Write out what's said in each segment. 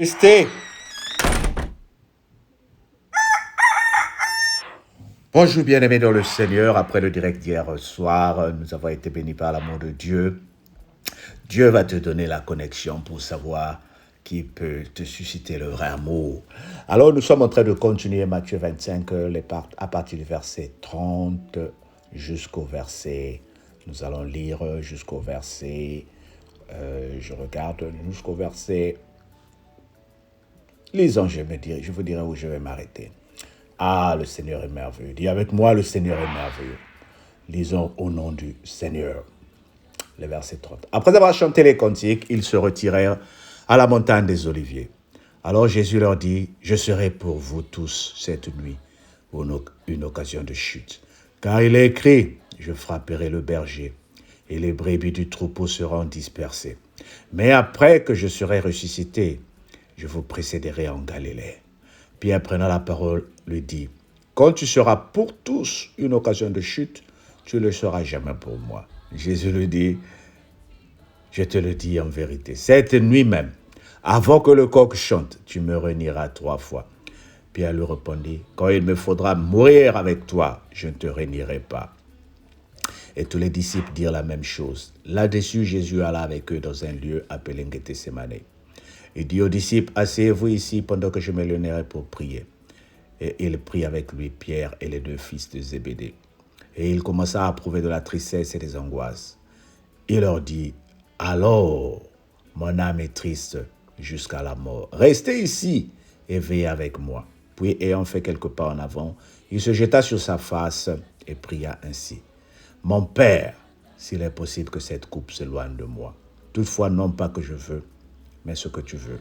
Restez. Bonjour bien-aimés dans le Seigneur. Après le direct d'hier soir, nous avons été bénis par l'amour de Dieu. Dieu va te donner la connexion pour savoir qui peut te susciter le vrai amour. Alors nous sommes en train de continuer Matthieu 25 à partir du verset 30 jusqu'au verset, nous allons lire jusqu'au verset, je regarde jusqu'au verset, lisons, je vous dirai où je vais m'arrêter. Ah, le Seigneur est merveilleux. Dis avec moi, le Seigneur est merveilleux. Lisons au nom du Seigneur. Le verset 30. Après avoir chanté les cantiques, ils se retirèrent à la montagne des Oliviers. Alors Jésus leur dit, « Je serai pour vous tous cette nuit une occasion de chute. Car il est écrit, je frapperai le berger, et les brebis du troupeau seront dispersées. Mais après que je serai ressuscité, je vous précéderai en Galilée. » Pierre, prenant la parole, lui dit, « Quand tu seras pour tous une occasion de chute, tu ne le seras jamais pour moi. » Jésus lui dit, « Je te le dis en vérité, cette nuit même, avant que le coq chante, tu me renieras 3 fois. » Pierre lui répondit, « Quand il me faudra mourir avec toi, je ne te renierai pas. » Et tous les disciples dirent la même chose. Là-dessus, Jésus alla avec eux dans un lieu appelé Gethsémane. Il dit aux disciples, « Asseyez-vous ici pendant que je m'éloignerai pour prier. » Et il prit avec lui Pierre et les 2 fils de Zébédée. Et il commença à éprouver de la tristesse et des angoisses. Il leur dit, « Alors, mon âme est triste jusqu'à la mort. Restez ici et veillez avec moi. » Puis, ayant fait quelques pas en avant, il se jeta sur sa face et pria ainsi. « Mon Père, s'il est possible que cette coupe s'éloigne de moi. Toutefois, non pas que je veux, mais ce que tu veux. »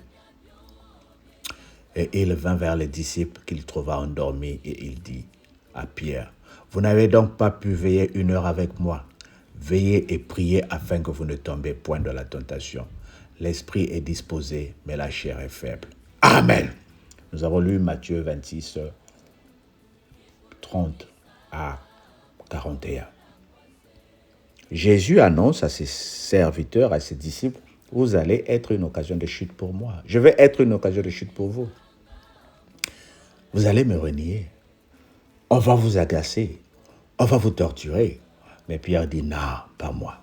Et il vint vers les disciples qu'il trouva endormis et il dit à Pierre, « Vous n'avez donc pas pu veiller 1 heure avec moi? Veillez et priez afin que vous ne tombez point dans la tentation. L'esprit est disposé, mais la chair est faible. » Amen. Nous avons lu Matthieu 26, 30 à 41. Jésus annonce à ses serviteurs, à ses disciples, « Vous allez être une occasion de chute pour moi. Je vais être une occasion de chute pour vous. Vous allez me renier. On va vous agacer. On va vous torturer. » Mais Pierre dit, « Non, pas moi.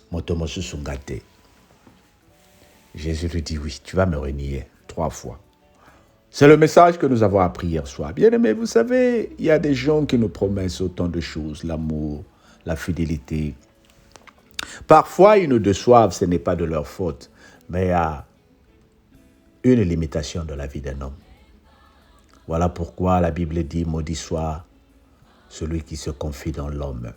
Motomosu sont gâtés. » Jésus lui dit, « Oui, tu vas me renier 3 fois. » C'est le message que nous avons appris hier soir. Bien aimé, vous savez, il y a des gens qui nous promettent autant de choses, l'amour, la fidélité. Parfois, ils nous déçoivent, ce n'est pas de leur faute, mais il y a une limitation de la vie d'un homme. Voilà pourquoi la Bible dit, « Maudit soit celui qui se confie dans l'homme. »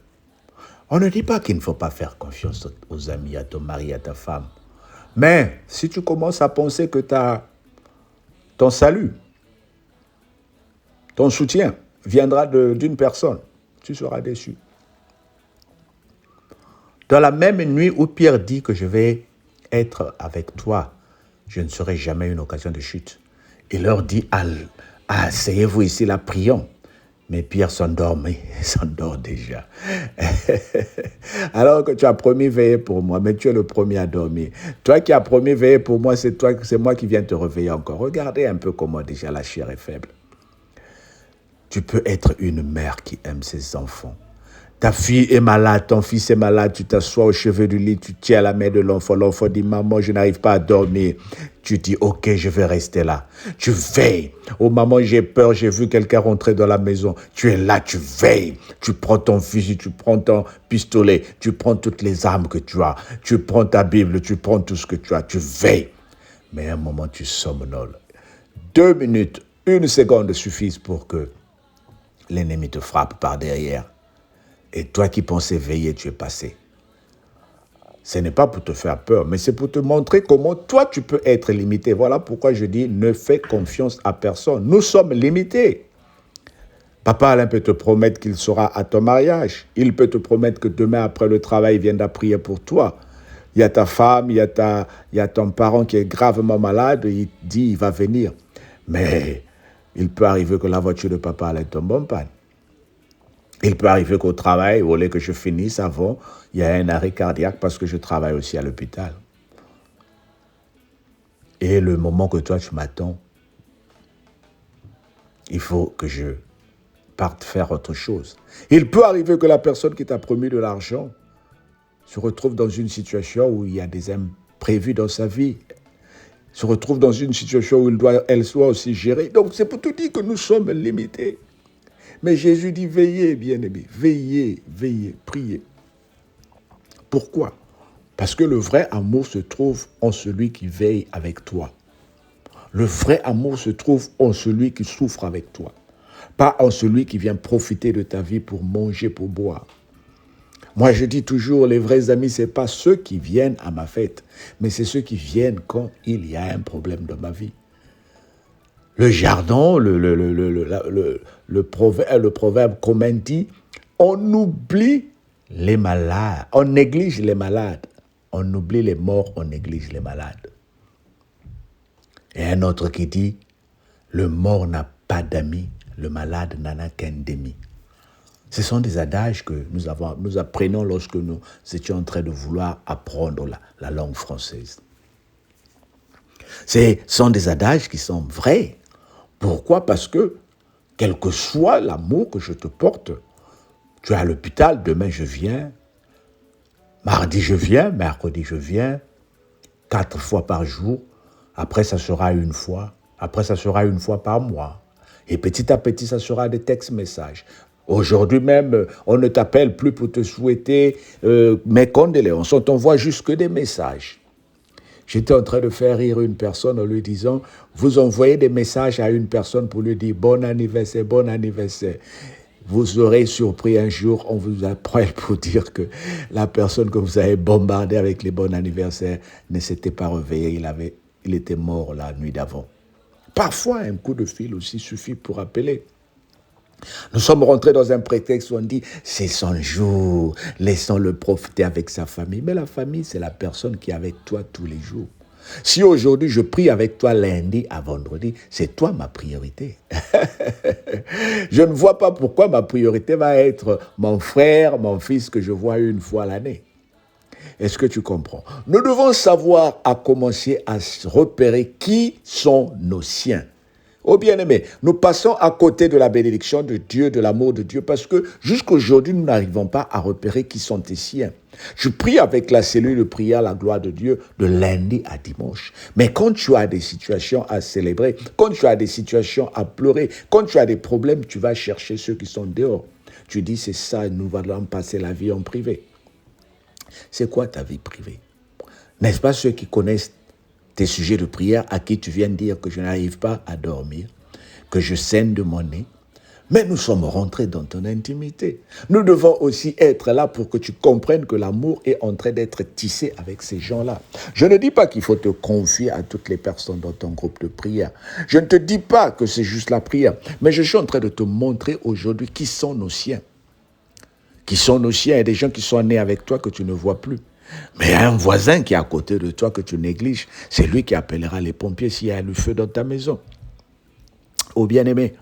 On ne dit pas qu'il ne faut pas faire confiance aux amis, à ton mari, à ta femme. Mais si tu commences à penser que ton salut, ton soutien viendra d'une personne, tu seras déçu. Dans la même nuit où Pierre dit que je vais être avec toi, je ne serai jamais une occasion de chute. Il leur dit, asseyez-vous ici, là, prions. Mais Pierre s'endort déjà. Alors que tu as promis veiller pour moi, mais tu es le premier à dormir. Toi qui as promis veiller pour moi, c'est moi qui viens te réveiller encore. Regardez un peu comment déjà la chair est faible. Tu peux être une mère qui aime ses enfants. Ta fille est malade, ton fils est malade, tu t'assois au chevet du lit, tu tiens la main de l'enfant. L'enfant dit, « Maman, je n'arrive pas à dormir. » Tu dis, « Ok, je vais rester là. » Tu veilles. « Oh maman, j'ai peur, j'ai vu quelqu'un rentrer dans la maison. » Tu es là, tu veilles. Tu prends ton fusil, tu prends ton pistolet, tu prends toutes les armes que tu as. Tu prends ta Bible, tu prends tout ce que tu as. Tu veilles. Mais à un moment, tu somnoles. 2 minutes, 1 seconde suffisent pour que l'ennemi te frappe par derrière. Et toi qui pensais veiller, tu es passé. Ce n'est pas pour te faire peur, mais c'est pour te montrer comment toi tu peux être limité. Voilà pourquoi je dis, ne fais confiance à personne. Nous sommes limités. Papa Alain peut te promettre qu'il sera à ton mariage. Il peut te promettre que demain après le travail, il viendra prier pour toi. Il y a ta femme, il y a ton parent qui est gravement malade, il dit il va venir. Mais il peut arriver que la voiture de papa Alain tombe en panne. Il peut arriver qu'au travail, au lieu que je finisse avant, il y a un arrêt cardiaque parce que je travaille aussi à l'hôpital. Et le moment que toi, tu m'attends, il faut que je parte faire autre chose. Il peut arriver que la personne qui t'a promis de l'argent se retrouve dans une situation où il y a des imprévus dans sa vie, se retrouve dans une situation où elle doit aussi gérer. Donc c'est pour te dire que nous sommes limités. Mais Jésus dit, veillez, bien-aimés, veillez, veillez, priez. Pourquoi? Parce que le vrai amour se trouve en celui qui veille avec toi. Le vrai amour se trouve en celui qui souffre avec toi. Pas en celui qui vient profiter de ta vie pour manger, pour boire. Moi, je dis toujours, les vrais amis, ce n'est pas ceux qui viennent à ma fête, mais c'est ceux qui viennent quand il y a un problème dans ma vie. Le jardin, le proverbe commun dit, on oublie les malades, on néglige les malades. On oublie les morts, on néglige les malades. Et un autre qui dit, le mort n'a pas d'amis, le malade n'en a qu'un demi. Ce sont des adages que nous apprenons lorsque nous étions en train de vouloir apprendre la langue française. Ce sont des adages qui sont vrais. Pourquoi? Parce que, quel que soit l'amour que je te porte, tu es à l'hôpital, demain je viens, mardi je viens, mercredi je viens, 4 fois par jour, après ça sera une fois, après ça sera une fois par mois. Et petit à petit, ça sera des textes-messages. Aujourd'hui même, on ne t'appelle plus pour te souhaiter mes condoléances, on t'envoie juste que des messages. J'étais en train de faire rire une personne en lui disant, vous envoyez des messages à une personne pour lui dire bon anniversaire, bon anniversaire. Vous serez surpris un jour, on vous appelle pour dire que la personne que vous avez bombardée avec les bons anniversaires ne s'était pas réveillée, il était mort la nuit d'avant. Parfois, un coup de fil aussi suffit pour appeler. Nous sommes rentrés dans un prétexte où on dit c'est son jour, laissons-le profiter avec sa famille. Mais la famille, c'est la personne qui est avec toi tous les jours. Si aujourd'hui je prie avec toi lundi à vendredi, c'est toi ma priorité. Je ne vois pas pourquoi ma priorité va être mon frère, mon fils que je vois une fois l'année. Est-ce que tu comprends? Nous devons savoir à commencer à repérer qui sont nos siens. Oh bien-aimés, nous passons à côté de la bénédiction de Dieu, de l'amour de Dieu, parce que jusqu'aujourd'hui, nous n'arrivons pas à repérer qui sont tes siens. Je prie avec la cellule de prière à la gloire de Dieu de lundi à dimanche. Mais quand tu as des situations à célébrer, quand tu as des situations à pleurer, quand tu as des problèmes, tu vas chercher ceux qui sont dehors. Tu dis, c'est ça, nous allons passer la vie en privé. C'est quoi ta vie privée? N'est-ce pas ceux qui connaissent tes sujets de prière à qui tu viens de dire que je n'arrive pas à dormir, que je saigne de mon nez? Mais nous sommes rentrés dans ton intimité. Nous devons aussi être là pour que tu comprennes que l'amour est en train d'être tissé avec ces gens-là. Je ne dis pas qu'il faut te confier à toutes les personnes dans ton groupe de prière. Je ne te dis pas que c'est juste la prière. Mais je suis en train de te montrer aujourd'hui qui sont nos siens. Qui sont nos siens et des gens qui sont nés avec toi que tu ne vois plus. Mais un voisin qui est à côté de toi que tu négliges, c'est lui qui appellera les pompiers s'il y a le feu dans ta maison. Oh bien-aimé,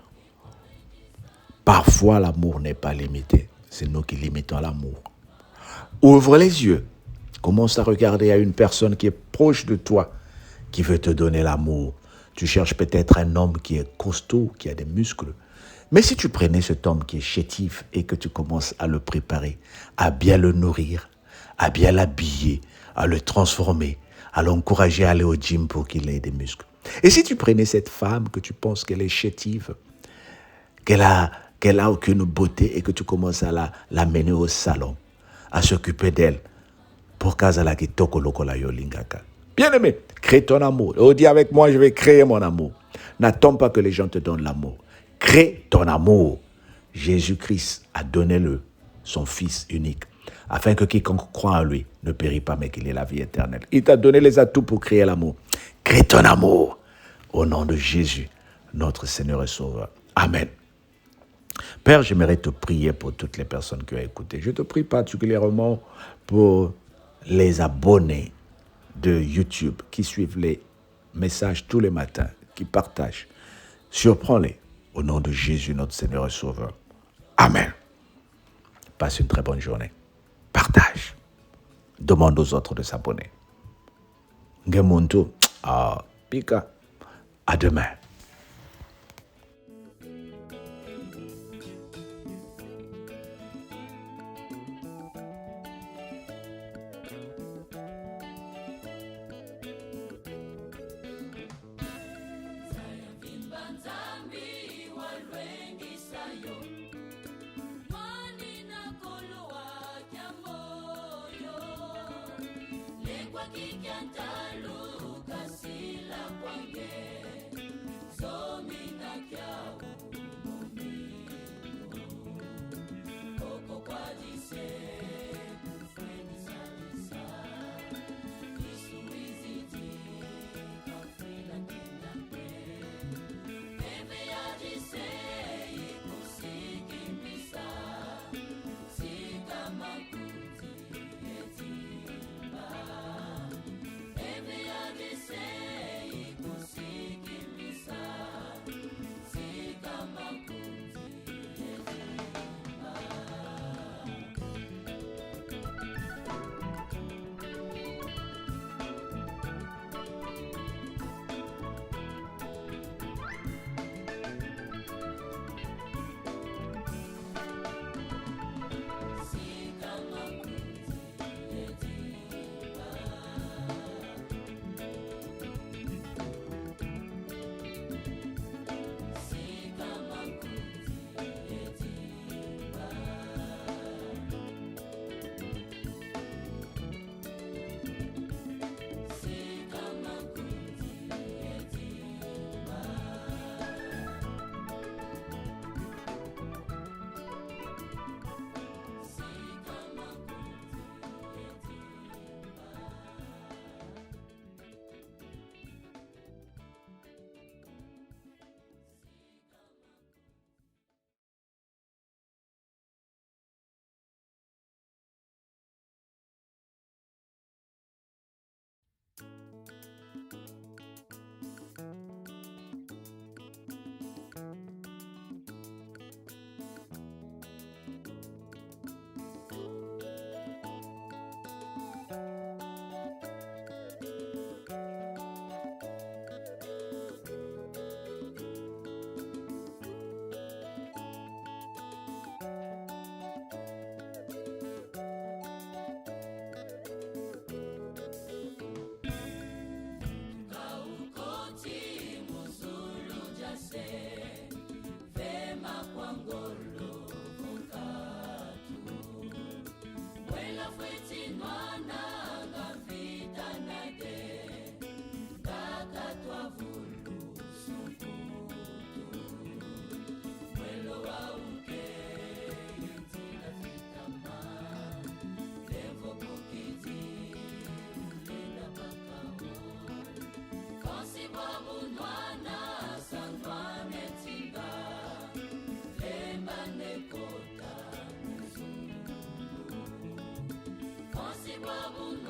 parfois l'amour n'est pas limité. C'est nous qui limitons l'amour. Ouvre les yeux. Commence à regarder à une personne qui est proche de toi, qui veut te donner l'amour. Tu cherches peut-être un homme qui est costaud, qui a des muscles. Mais si tu prenais cet homme qui est chétif et que tu commences à le préparer, à bien le nourrir, à bien l'habiller, à le transformer, à l'encourager à aller au gym pour qu'il ait des muscles. Et si tu prenais cette femme que tu penses qu'elle est chétive, qu'elle a aucune beauté et que tu commences à l'amener au salon, à s'occuper d'elle, pour qu'elle kitoko lokola yo lingaka. Bien-aimé, crée ton amour. Oh, dis avec moi, je vais créer mon amour. N'attends pas que les gens te donnent l'amour. Crée ton amour. Jésus-Christ a donné son Fils unique, afin que quiconque croit en lui ne périt pas, mais qu'il ait la vie éternelle. Il t'a donné les atouts pour créer l'amour. Crée ton amour. Au nom de Jésus, notre Seigneur et Sauveur. Amen. Père, j'aimerais te prier pour toutes les personnes qui ont écouté. Je te prie particulièrement pour les abonnés de YouTube qui suivent les messages tous les matins, qui partagent. Surprends-les. Au nom de Jésus, notre Seigneur et Sauveur. Amen. Passe une très bonne journée. Partage. Demande aux autres de s'abonner. Ngemuntu, Pika. À demain. Babu